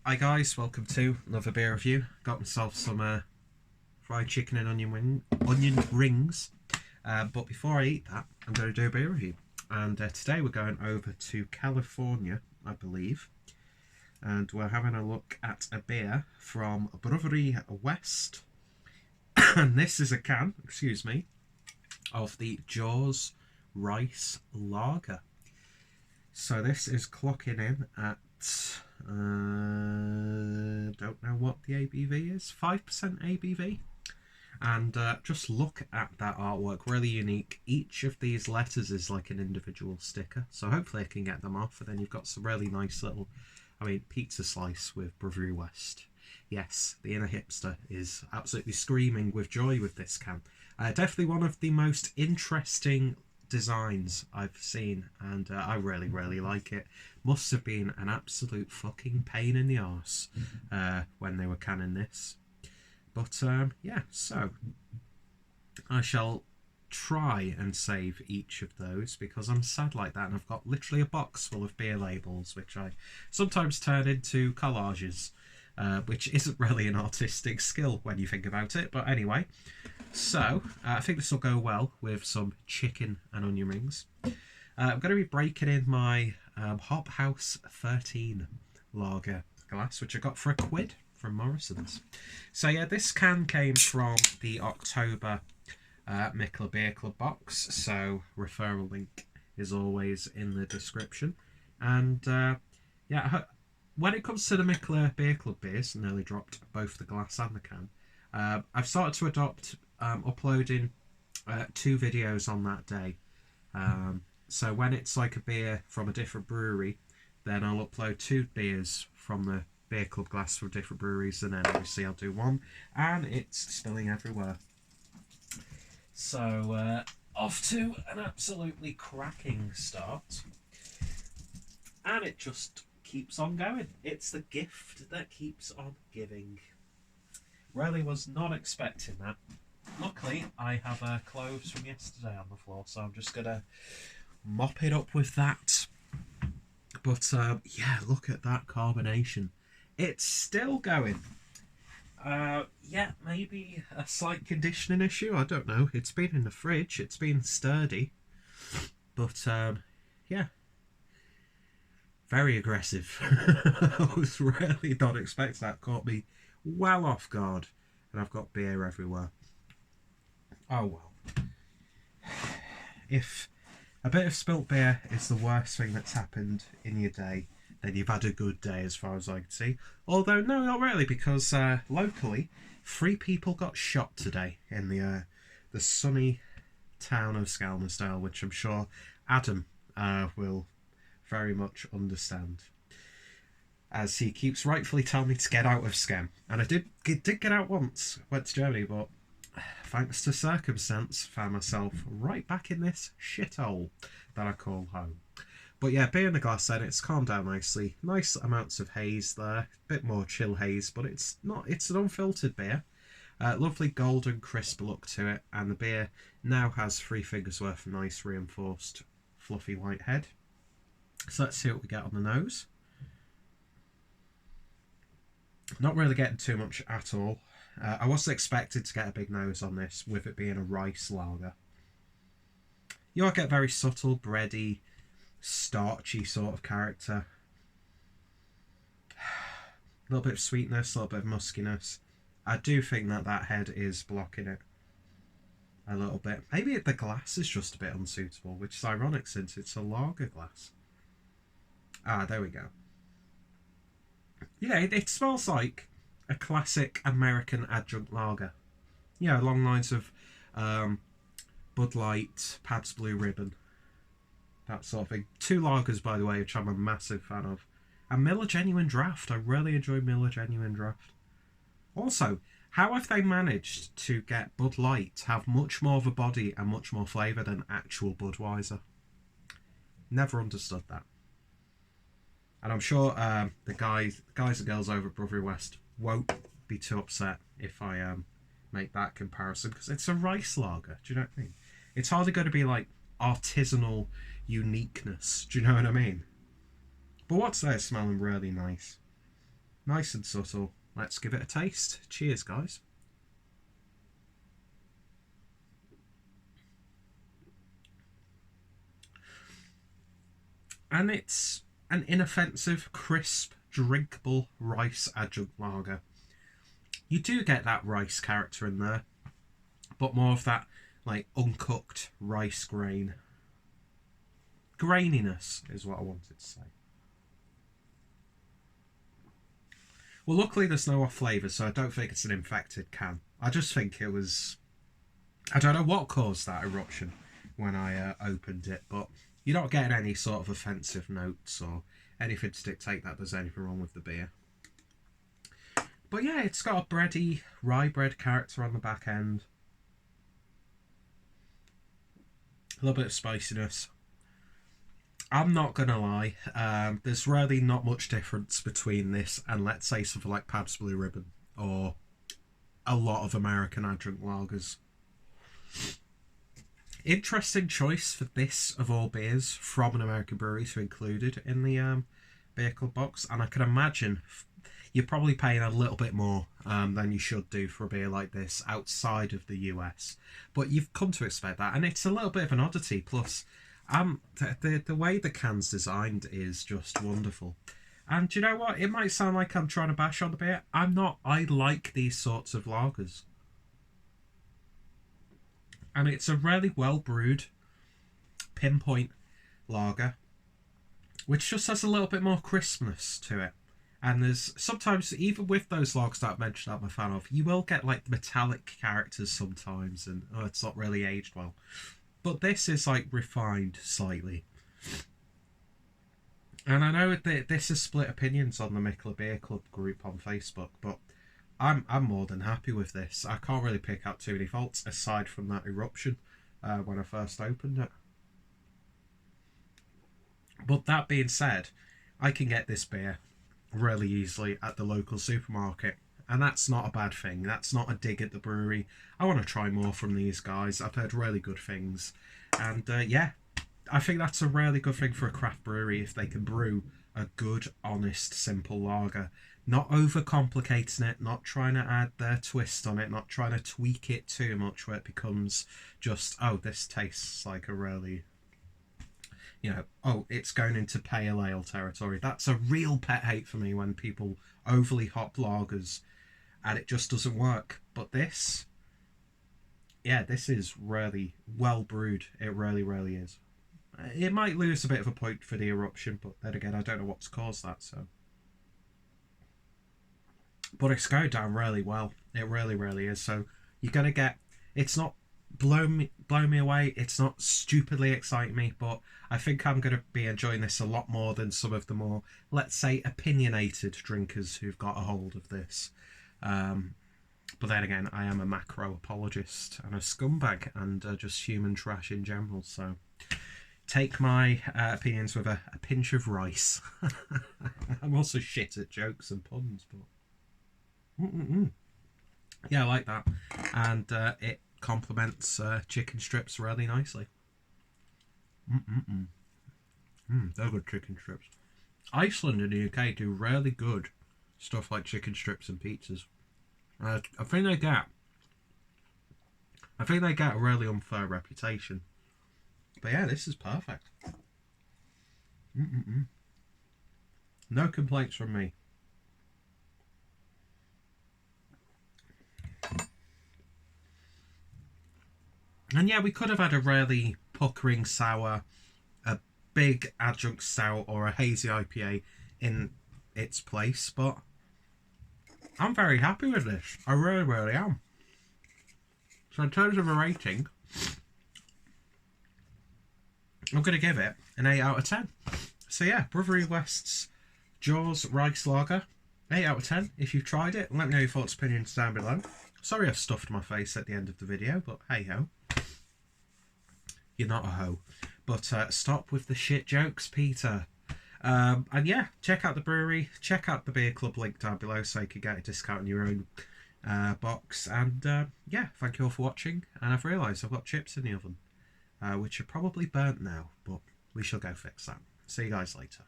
Hi guys, welcome to another beer review. Got myself some fried chicken and onion rings. But before I eat that, I'm going to do a beer review. And today we're going over to California, I believe. And we're having a look at a beer from Brouwerij West. And this is a can, excuse me, of the Jaws Rice Lager. So this is clocking in at don't know what the ABV is, 5% ABV. And just look at that artwork, really unique. Each of these letters is like an individual sticker, so hopefully I can get them off. And then you've got some really nice little, pizza slice with Brouwerij West. Yes, the inner hipster is absolutely screaming with joy with this can. Definitely one of the most interesting designs I've seen, and I really like it. Must have been an absolute fucking pain in the arse when they were canning this. But yeah, so I shall try and save each of those because I'm sad like that, and I've got literally a box full of beer labels which I sometimes turn into collages, which isn't really an artistic skill when you think about it. But anyway, so I think this will go well with some chicken and onion rings. I'm going to be breaking in my Hop House 13 lager glass, which I got for £1 from Morrison's. So yeah, this can came from the October Mikkeller Beer Club box, so referral link is always in the description. And yeah, when it comes to the Mikkeller Beer Club beers, nearly dropped both the glass and the can. I've started to adopt uploading 2 videos on that day. So when it's like a beer from a different brewery, then I'll upload 2 beers from the Beer Club glass from different breweries, and then obviously I'll do one, and it's spilling everywhere. So off to an absolutely cracking start, and it just keeps on going. It's the gift that keeps on giving. Really was not expecting that. Luckily, I have clothes from yesterday on the floor, so I'm just gonna mop it up with that. But yeah, look at that carbonation. It's still going. Yeah, maybe a slight conditioning issue, I don't know. It's been in the fridge, it's been sturdy. But yeah, very aggressive. I was really not expecting that. Caught me well off guard. And I've got beer everywhere. Oh well. If a bit of spilt beer is the worst thing that's happened in your day, then you've had a good day as far as I can see. Although, no, not really, because locally, 3 people got shot today in the sunny town of Skelmersdale, which I'm sure Adam will very much understand, as he keeps rightfully telling me to get out of Skem. And I did get out once, went to Germany, but thanks to circumstance, found myself right back in this shithole that I call home. But yeah, beer in the glass then, it's calmed down nicely. Nice amounts of haze there, a bit more chill haze, but it's an unfiltered beer. Lovely golden crisp look to it, and the beer now has 3 fingers worth of nice reinforced fluffy white head. So let's see what we get on the nose. Not really getting too much at all. I wasn't expected to get a big nose on this, with it being a rice lager. You all get very subtle, bready, starchy sort of character. A little bit of sweetness, a little bit of muskiness. I do think that head is blocking it a little bit. Maybe the glass is just a bit unsuitable, which is ironic since it's a lager glass. Ah, there we go. Yeah, it smells like a classic American adjunct lager. Yeah, along lines of Bud Light, Pabst Blue Ribbon, that sort of thing. 2 lagers, by the way, which I'm a massive fan of. And Miller Genuine Draft. I really enjoy Miller Genuine Draft. Also, how have they managed to get Bud Light to have much more of a body and much more flavour than actual Budweiser? Never understood that. And I'm sure the guys and girls over at Brouwerij West won't be too upset if I make that comparison, because it's a rice lager. Do you know what I mean? It's hardly going to be like artisanal uniqueness. Do you know what I mean? But what's there smelling really nice? Nice and subtle. Let's give it a taste. Cheers, guys. And it's an inoffensive, crisp, drinkable rice adjunct lager. You do get that rice character in there, but more of that like uncooked rice grain. Graininess is what I wanted to say. Well, luckily there's no off flavour, so I don't think it's an infected can. I just think it was... I don't know what caused that eruption when I opened it, but you're not getting any sort of offensive notes or anything to dictate that there's anything wrong with the beer. But yeah, it's got a bready, rye bread character on the back end. A little bit of spiciness. I'm not going to lie, there's really not much difference between this and, let's say, something like Pabst Blue Ribbon or a lot of American adjunct lagers. Interesting choice for this, of all beers, from an American brewery to included in the Beer Club box. And I can imagine you're probably paying a little bit more than you should do for a beer like this outside of the US. But you've come to expect that. And it's a little bit of an oddity. Plus, the way the can's designed is just wonderful. And do you know what? It might sound like I'm trying to bash on the beer. I'm not. I like these sorts of lagers. And it's a really well brewed pinpoint lager, which just has a little bit more crispness to it. And there's sometimes, even with those lagers that I mentioned I'm a fan of, you will get like metallic characters sometimes, and it's not really aged well. But this is like refined slightly. And I know that this has split opinions on the Mikkeller Beer Club group on Facebook, but I'm more than happy with this. I can't really pick out too many faults aside from that eruption when I first opened it. But that being said, I can get this beer really easily at the local supermarket, and that's not a bad thing. That's not a dig at the brewery. I want to try more from these guys. I've heard really good things, and yeah, I think that's a really good thing for a craft brewery if they can brew a good, honest, simple lager. Not overcomplicating it, not trying to add their twist on it, not trying to tweak it too much where it becomes just, oh, this tastes like a really, you know, oh, it's going into pale ale territory. That's a real pet hate for me when people overly hop lagers and it just doesn't work. But this, yeah, this is really well brewed. It really, really is. It might lose a bit of a point for the eruption, but then again, I don't know what's caused that, so. But it's going down really well. It really, really is. So you're going to get... It's not blow me away. It's not stupidly exciting me. But I think I'm going to be enjoying this a lot more than some of the more, let's say, opinionated drinkers who've got a hold of this. But then again, I am a macro apologist and a scumbag and just human trash in general. So take my opinions with a pinch of rice. I'm also shit at jokes and puns, but... Yeah, I like that, and it complements chicken strips really nicely. They're good chicken strips. Iceland and the UK do really good stuff like chicken strips and pizzas. I think they get a really unfair reputation. But yeah, this is perfect. No complaints from me. And yeah, we could have had a really puckering sour, a big adjunct stout or a hazy IPA in its place, but I'm very happy with this. I really, really am. So in terms of a rating, I'm going to give it an 8 out of 10. So yeah, Brouwerij West's Jaws Rice Lager, 8 out of 10. If you've tried it, let me know your thoughts and opinions down below. Sorry I've stuffed my face at the end of the video, but hey ho. You're not a hoe. But stop with the shit jokes, Peter. And yeah, check out the brewery, check out the Beer Club link down below so you can get a discount on your own box. And yeah, thank you all for watching. And I've realised I've got chips in the oven, which are probably burnt now, but we shall go fix that. See you guys later.